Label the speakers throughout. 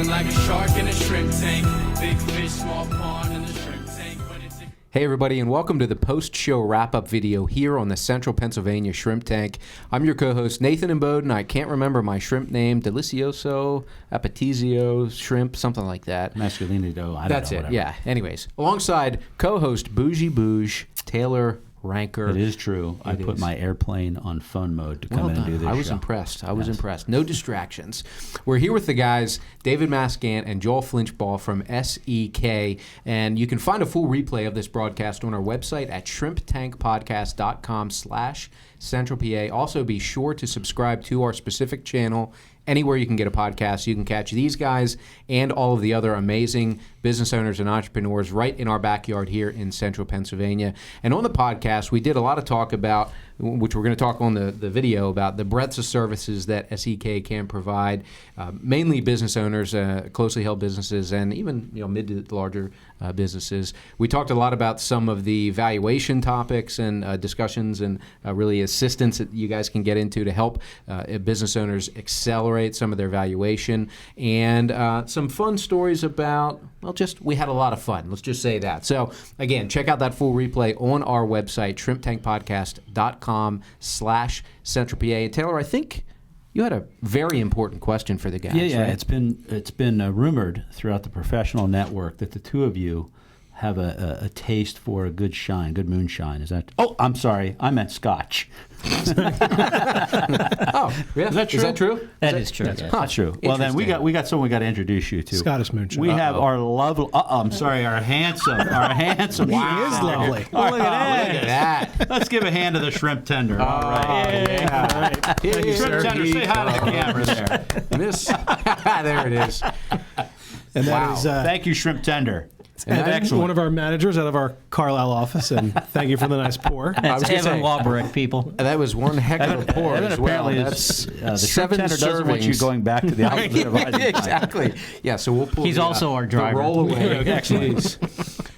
Speaker 1: Swimming like a shark in a shrimp tank. Big fish, small pond in the shrimp tank.
Speaker 2: Hey everybody, and welcome to the post-show wrap-up video here on the Central Pennsylvania Shrimp Tank. I'm your co-host Nathan Imboden. I can't remember my shrimp name, Delicioso, Appetizio, shrimp, something like that.
Speaker 3: Masculinito, I don't know.
Speaker 2: That's it,
Speaker 3: whatever.
Speaker 2: yeah. Anyways, alongside co-host Bougie Bouge, Taylor Ranker.
Speaker 3: It is true. I put my airplane on phone mode to come in and do this
Speaker 2: I was
Speaker 3: show.
Speaker 2: impressed. I was impressed. No distractions. We're here with the guys, David Maaskant and Joel Flinchbaugh from SEK, and you can find a full replay of this broadcast on our website at shrimptankpodcast.com/CentralPA. Also, be sure to subscribe to our specific channel anywhere you can get a podcast. You can catch these guys and all of the other amazing business owners and entrepreneurs right in our backyard here in Central Pennsylvania. And on the podcast, we did a lot of talk about, which we're going to talk on the video, about the breadth of services that SEK can provide, mainly business owners, closely held businesses, and even mid to larger businesses. We talked a lot about some of the valuation topics and discussions and really assistance that you guys can get into to help business owners accelerate some of their valuation, and some fun stories about, we had a lot of fun. Let's just say that. So again, check out that full replay on our website, shrimptankpodcast.com/CentralPA. And Taylor, I think you had a very important question for the guys.
Speaker 3: Yeah.
Speaker 2: Right?
Speaker 3: It's been rumored throughout the professional network that the two of you have a taste for a good moonshine. Is that? Oh, I'm sorry, I meant Scotch.
Speaker 2: Oh, yeah.
Speaker 3: Is that true?
Speaker 2: Is that true?
Speaker 4: That is true.
Speaker 3: That's true. Well, then we got someone we got to introduce you to.
Speaker 5: Scottish moonshine.
Speaker 3: We have our lovely. I'm sorry, our handsome.
Speaker 5: Wow. He is lovely.
Speaker 3: Look at that. Let's give a hand to the shrimp tender. All right.
Speaker 2: Yeah. All right.
Speaker 3: Thank you, shrimp tender. Say hi to the camera there.
Speaker 2: There it is.
Speaker 5: And that is
Speaker 3: Thank you, shrimp tender.
Speaker 5: and
Speaker 3: Excellent.
Speaker 5: one of our managers out of our Carlisle office, and thank you for the nice pour.
Speaker 4: That's Evan Walberick, people.
Speaker 2: That was one heck of a pour
Speaker 3: Evan
Speaker 2: as well.
Speaker 3: apparently
Speaker 2: That's
Speaker 3: the shrimp
Speaker 2: 7
Speaker 3: tender doesn't want you
Speaker 2: servings.
Speaker 3: going back to the opposite of ours.
Speaker 2: Exactly. Yeah, so we'll pull
Speaker 4: He's also our driver.
Speaker 2: the roll away.
Speaker 3: Excellent.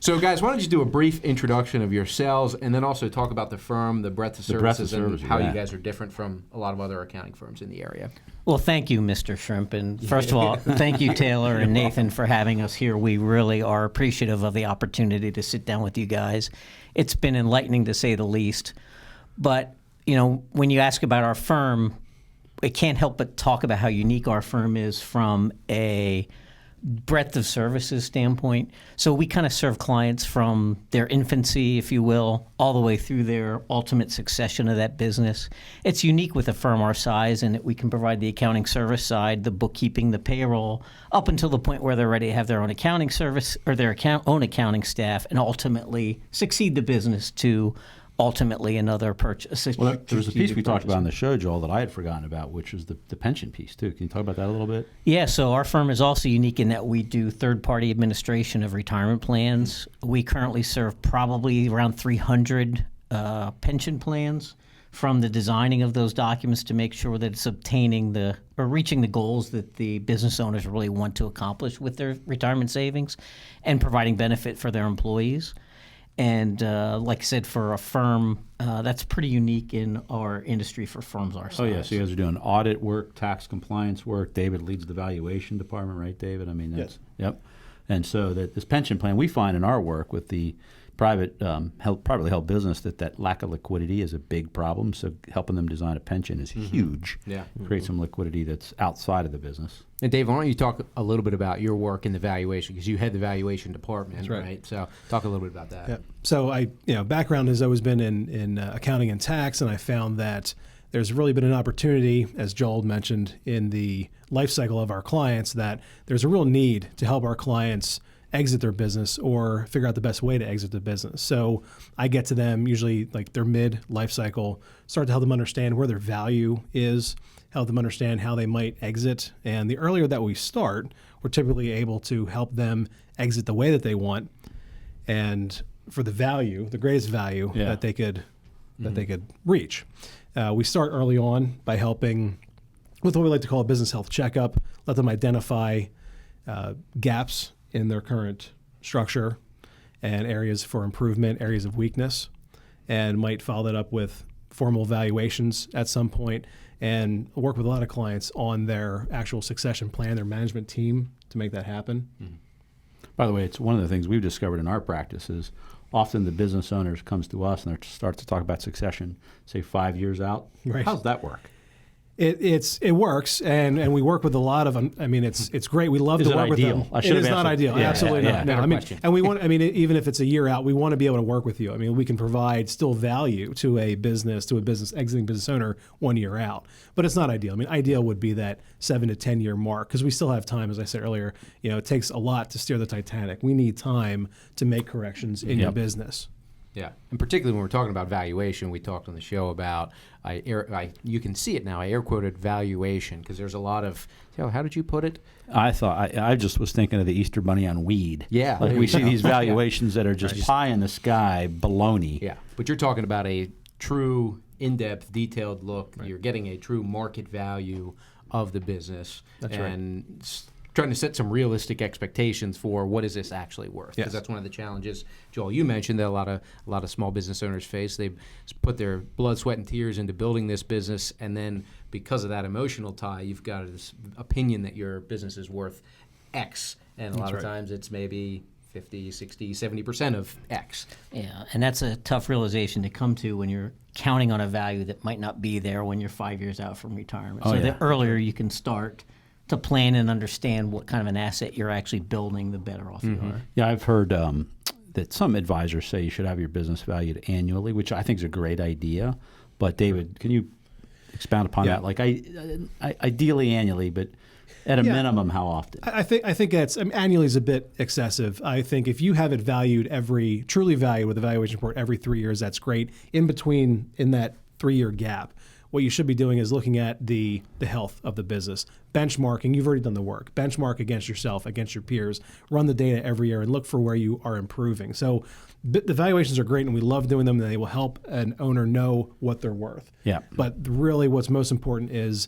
Speaker 2: So, guys, why don't you do a brief introduction of yourselves and then also talk about the firm, the breadth of services, and how you guys are different from a lot of other accounting firms in the area.
Speaker 4: Well, thank you, Mr. Shrimp. And first of all, thank you, Taylor and Nathan, for having us here. We really are appreciative of the opportunity to sit down with you guys. It's been enlightening, to say the least. But, when you ask about our firm, I can't help but talk about how unique our firm is from a breadth of services standpoint. So we kind of serve clients from their infancy, if you will, all the way through their ultimate succession of that business. It's unique with a firm our size in that we can provide the accounting service side, the bookkeeping, the payroll, up until the point where they're ready to have their own accounting service or their own accounting staff, and ultimately succeed the business to ultimately another purchase.
Speaker 3: Well, there was a piece we talked about on the show, Joel, that I had forgotten about, which was the pension piece, too. Can you talk about that a little bit?
Speaker 4: Yeah, so our firm is also unique in that we do third-party administration of retirement plans. We currently serve probably around 300 pension plans, from the designing of those documents to make sure that it's obtaining or reaching the goals that the business owners really want to accomplish with their retirement savings and providing benefit for their employees. And like I said, for a firm, that's pretty unique in our industry for firms our size.
Speaker 3: Oh, yeah. So you guys are doing audit work, tax compliance work. David leads the valuation department, right, David? I mean, that's,
Speaker 5: yes.
Speaker 3: Yep. And so this pension plan, we find in our work with the privately held business that lack of liquidity is a big problem. So helping them design a pension is huge.
Speaker 2: Yeah.
Speaker 3: Create some liquidity that's outside of the business.
Speaker 2: And Dave, why don't you talk a little bit about your work in the valuation, because you head the valuation department,
Speaker 5: right?
Speaker 2: So talk a little bit about that.
Speaker 5: Yeah. So background has always been in accounting and tax, and I found that there's really been an opportunity, as Joel mentioned, in the life cycle of our clients, that there's a real need to help our clients exit their business or figure out the best way to exit the business. So I get to them usually like their mid-life cycle, start to help them understand where their value is, help them understand how they might exit. And the earlier that we start, we're typically able to help them exit the way that they want and for the value, the greatest value that they could reach. We start early on by helping with what we like to call a business health checkup, let them identify gaps in their current structure and areas for improvement, areas of weakness, and might follow that up with formal evaluations at some point and work with a lot of clients on their actual succession plan, their management team to make that happen.
Speaker 3: By the way, it's one of the things we've discovered in our practice is often the business owners comes to us and they start to talk about succession, say 5 years out.
Speaker 5: Right.
Speaker 3: How's that work?
Speaker 5: It works, and we work with a lot of. I mean, it's great. We love
Speaker 3: Is
Speaker 5: to
Speaker 3: it
Speaker 5: work
Speaker 3: ideal?
Speaker 5: with them.
Speaker 3: I
Speaker 5: It
Speaker 3: should have
Speaker 5: is not
Speaker 3: asked it.
Speaker 5: ideal.
Speaker 3: Yeah,
Speaker 5: Absolutely
Speaker 3: yeah,
Speaker 5: not.
Speaker 3: yeah.
Speaker 5: No,
Speaker 2: Better
Speaker 5: I mean,
Speaker 2: question.
Speaker 5: and we want. I mean, even if it's a year out, we want to be able to work with you. I mean, we can provide still value to a business exiting business owner 1 year out, but it's not ideal. I mean, ideal would be that 7 to 10 year mark because we still have time. As I said earlier, it takes a lot to steer the Titanic. We need time to make corrections in your business.
Speaker 2: Yeah, and particularly when we're talking about valuation, we talked on the show about you can see it now. I air quoted valuation because there's a lot of. How did you put it?
Speaker 3: I thought I just was thinking of the Easter Bunny on weed.
Speaker 2: Yeah,
Speaker 3: like
Speaker 2: there
Speaker 3: we
Speaker 2: you
Speaker 3: see
Speaker 2: go.
Speaker 3: these valuations that are just pie in the sky baloney.
Speaker 2: Yeah, but you're talking about a true, in-depth, detailed look. You're getting a true market value of the business.
Speaker 5: That's right.
Speaker 2: And trying to set some realistic expectations for what is this actually worth, because
Speaker 5: Yes.
Speaker 2: that's one of the challenges, Joel, you mentioned that a lot of small business owners face. They put their blood, sweat, and tears into building this business, and then because of that emotional tie, you've got this opinion that your business is worth X, and a lot of times it's maybe 50, 60, 70% of X.
Speaker 4: Yeah, and that's a tough realization to come to when you're counting on a value that might not be there when you're 5 years out from retirement.
Speaker 3: Oh,
Speaker 4: So
Speaker 3: yeah.
Speaker 4: the earlier you can start to plan and understand what kind of an asset you're actually building, the better off you are.
Speaker 3: Yeah, I've heard that some advisors say you should have your business valued annually, which I think is a great idea. But David, can you expound upon that? Like, ideally annually, but at a minimum, how often?
Speaker 5: I think that's annually is a bit excessive. I think if you have it truly valued with a valuation report every 3 years, that's great. In that 3 year gap, what you should be doing is looking at the health of the business, benchmarking. You've already done the work. Benchmark against yourself, against your peers. Run the data every year and look for where you are improving. So the valuations are great, and we love doing them. And they will help an owner know what they're worth.
Speaker 3: Yeah.
Speaker 5: But really, what's most important is,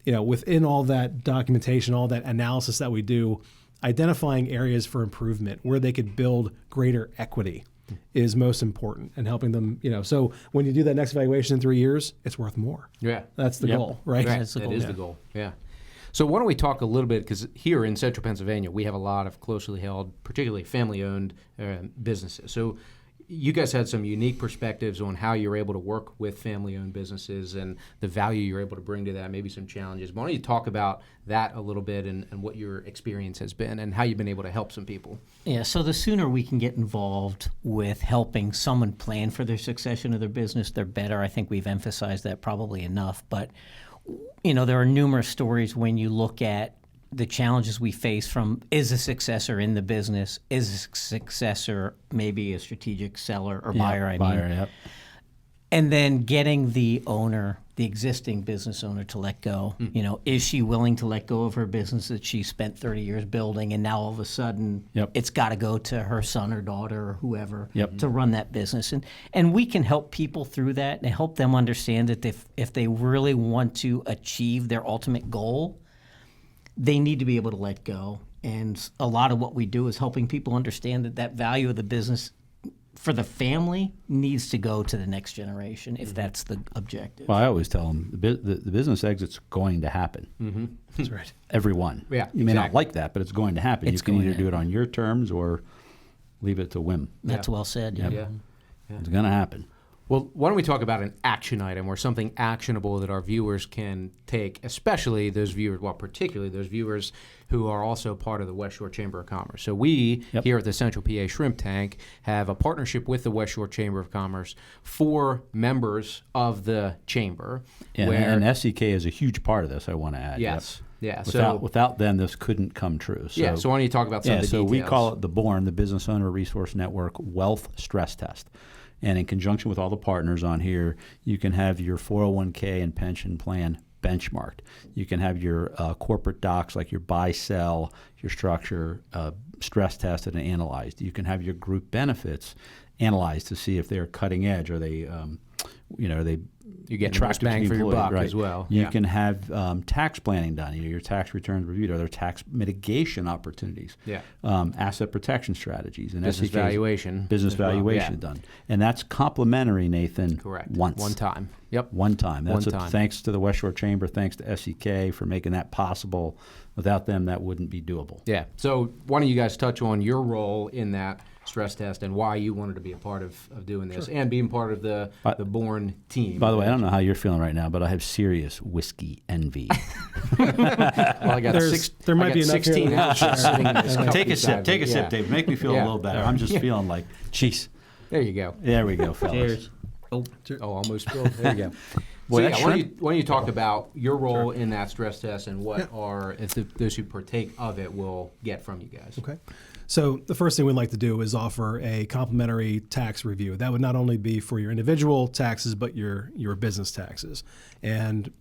Speaker 5: within all that documentation, all that analysis that we do, identifying areas for improvement where they could build greater equity is most important, and helping them, so when you do that next valuation in 3 years, it's worth more.
Speaker 2: Yeah.
Speaker 5: That's the goal, right?
Speaker 4: That's the
Speaker 2: That
Speaker 4: goal.
Speaker 2: is the goal. Yeah. So why don't we talk a little bit, because here in central Pennsylvania, we have a lot of closely held, particularly family-owned businesses. So you guys had some unique perspectives on how you're able to work with family-owned businesses and the value you're able to bring to that, maybe some challenges. Why don't you talk about that a little bit and what your experience has been and how you've been able to help some people?
Speaker 4: Yeah, so the sooner we can get involved with helping someone plan for their succession of their business, they're better. I think we've emphasized that probably enough. But, there are numerous stories when you look at the challenges we face from, is a successor in the business, is a successor maybe a strategic seller or buyer,
Speaker 3: Yep.
Speaker 4: and then getting the owner, the existing business owner, to let go. Is she willing to let go of her business that she spent 30 years building, and now all of a sudden it's got to go to her son or daughter or whoever to run that business? And we can help people through that and help them understand that if they really want to achieve their ultimate goal, they need to be able to let go. And a lot of what we do is helping people understand that value of the business for the family needs to go to the next generation if that's the objective.
Speaker 3: Well, I always tell them the business exit's going to happen.
Speaker 2: Mm-hmm.
Speaker 5: That's right.
Speaker 3: Everyone.
Speaker 2: Yeah,
Speaker 3: You may not
Speaker 2: exactly.
Speaker 3: like that, but it's going to happen.
Speaker 4: It's
Speaker 3: you can
Speaker 4: going
Speaker 3: either
Speaker 4: to
Speaker 3: do it on your terms or leave it to whim.
Speaker 4: That's well said. Yeah.
Speaker 2: Yeah.
Speaker 3: It's going to happen.
Speaker 2: Well, why don't we talk about an action item or something actionable that our viewers can take, especially those viewers, well, particularly those viewers who are also part of the West Shore Chamber of Commerce. So we here at the Central PA Shrimp Tank have a partnership with the West Shore Chamber of Commerce for members of the chamber.
Speaker 3: And SEK is a huge part of this, I want to add.
Speaker 2: Yes.
Speaker 3: Yep.
Speaker 2: Yeah.
Speaker 3: Without them, this couldn't come true. So,
Speaker 2: So why don't you talk about some of the
Speaker 3: so
Speaker 2: details?
Speaker 3: we call it the BORN, the Business Owner Resource Network Wealth Stress Test. And in conjunction with all the partners on here, you can have your 401k and pension plan benchmarked. You can have your corporate docs, like your buy, sell, your structure, stress tested and analyzed. You can have your group benefits analyzed to see if they're cutting edge. Are they, are they
Speaker 2: you get the most
Speaker 3: attractive to
Speaker 2: bang
Speaker 3: the
Speaker 2: for your
Speaker 3: employee,
Speaker 2: buck
Speaker 3: right.
Speaker 2: as well.
Speaker 3: You
Speaker 2: Yeah.
Speaker 3: can have tax planning done. Your tax returns reviewed. Are there tax mitigation opportunities?
Speaker 2: Yeah.
Speaker 3: Asset protection strategies and
Speaker 2: Business
Speaker 3: SEKs,
Speaker 2: valuation
Speaker 3: business
Speaker 2: as well,
Speaker 3: valuation
Speaker 2: yeah.
Speaker 3: done, and that's complimentary, Nathan.
Speaker 2: Correct.
Speaker 3: Once.
Speaker 2: One time. Yep.
Speaker 3: One time. That's
Speaker 2: One time.
Speaker 3: Thanks to the West Shore Chamber. Thanks to SEK for making that possible. Without them, that wouldn't be doable.
Speaker 2: Yeah. So why don't you guys touch on your role in that stress test and why you wanted to be a part of doing this and being part of the Bourne team.
Speaker 3: By the way, I don't know how you're feeling right now, but I have serious whiskey envy.
Speaker 2: Well, I got
Speaker 5: there might be enough
Speaker 2: 16
Speaker 5: here.
Speaker 2: ounces sitting in this cup
Speaker 3: Take a
Speaker 2: beside
Speaker 3: sip. Take
Speaker 2: me.
Speaker 3: a sip,
Speaker 2: Yeah.
Speaker 3: Dave. Make me feel
Speaker 2: Yeah.
Speaker 3: a little better. I'm just feeling like, jeez.
Speaker 2: There you go.
Speaker 3: There we go, fellas.
Speaker 4: Cheers. Oh,
Speaker 2: Oh, almost spilled. There you go.
Speaker 3: Boy,
Speaker 2: So
Speaker 3: that
Speaker 2: yeah, why don't you talk about your role in that stress test and what those who partake of it will get from you guys?
Speaker 5: Okay. So the first thing we'd like to do is offer a complimentary tax review. That would not only be for your individual taxes, but your business taxes, and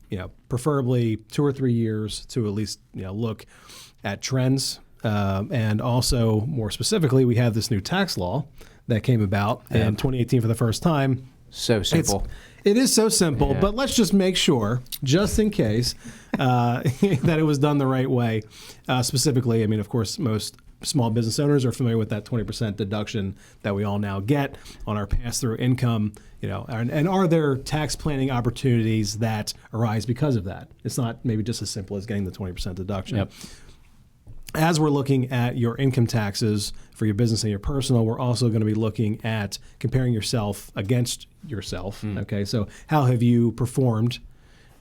Speaker 5: preferably 2 or 3 years to at least look at trends, and also more specifically, we have this new tax law that came about in 2018 for the first time.
Speaker 2: So simple.
Speaker 5: It is so simple,
Speaker 2: Yeah.
Speaker 5: but let's just make sure, just in case, that it was done the right way. Specifically, I mean, of course, most small business owners are familiar with that 20% deduction that we all now get on our pass-through income. And are there tax planning opportunities that arise because of that? It's not maybe just as simple as getting the 20% deduction.
Speaker 2: Yep.
Speaker 5: As we're looking at your income taxes for your business and your personal, we're also going to be looking at comparing yourself against yourself. Okay, so how have you performed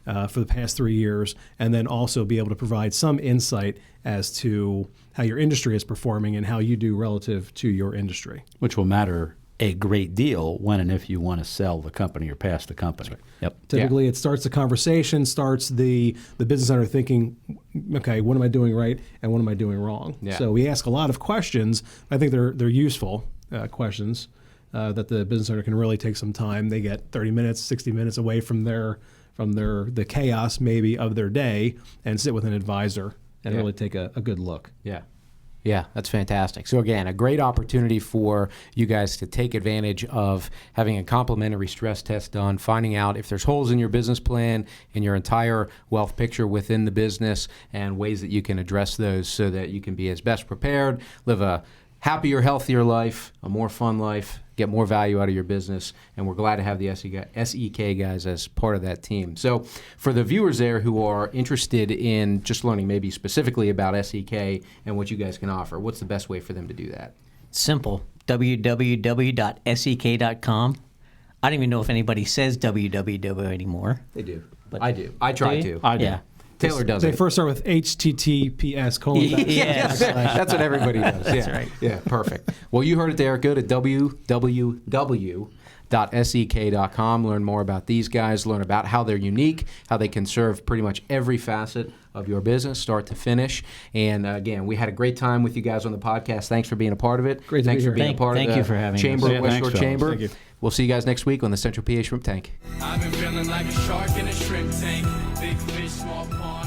Speaker 5: for the past 3 years, and then also be able to provide some insight as to how your industry is performing and how you do relative to your industry.
Speaker 3: Which will matter a great deal when and if you want to sell the company or pass the company. Yep.
Speaker 5: Typically, it starts the conversation, starts the business owner thinking, okay, what am I doing right and what am I doing wrong?
Speaker 2: Yeah.
Speaker 5: So we ask a lot of questions. I think they're useful questions that the business owner can really take some time. They get 30 minutes, 60 minutes away from the chaos maybe of their day and sit with an advisor and really take a good look.
Speaker 2: Yeah. Yeah, that's fantastic. So again, a great opportunity for you guys to take advantage of having a complimentary stress test done, finding out if there's holes in your business plan, in your entire wealth picture within the business, and ways that you can address those so that you can be as best prepared, live a happier, healthier life, a more fun life, get more value out of your business, and we're glad to have the SEK guys as part of that team. So for the viewers there who are interested in just learning maybe specifically about SEK and what you guys can offer, what's the best way for them to do that?
Speaker 4: simple. www.sek.com. I don't even know if anybody says www anymore.
Speaker 2: They do.
Speaker 4: But
Speaker 2: I do. I try
Speaker 4: do you?
Speaker 2: to.
Speaker 3: I do.
Speaker 4: Yeah.
Speaker 2: Taylor does
Speaker 5: They
Speaker 2: it.
Speaker 5: first start with HTTPS :
Speaker 4: Yes.
Speaker 2: That's what everybody does. Yeah.
Speaker 4: That's right.
Speaker 2: Yeah, perfect. Well, you heard it there. Go to www.sek.com. Learn more about these guys. Learn about how they're unique, how they can serve pretty much every facet of your business, start to finish. And again, we had a great time with you guys on the podcast. Thanks for being a part of it.
Speaker 5: Great to
Speaker 2: Thanks
Speaker 5: be
Speaker 2: for
Speaker 5: here.
Speaker 2: being a part
Speaker 4: Thank
Speaker 2: of
Speaker 4: you
Speaker 2: the
Speaker 4: for having us.
Speaker 2: Chamber,
Speaker 3: Yeah,
Speaker 2: West
Speaker 3: thanks,
Speaker 2: Shore
Speaker 3: fellas.
Speaker 2: Chamber.
Speaker 5: Thank you.
Speaker 2: We'll see you guys next week on the Central PA Shrimp Tank.
Speaker 1: I've been feeling like a shark in a shrimp tank. Big fish, small pond.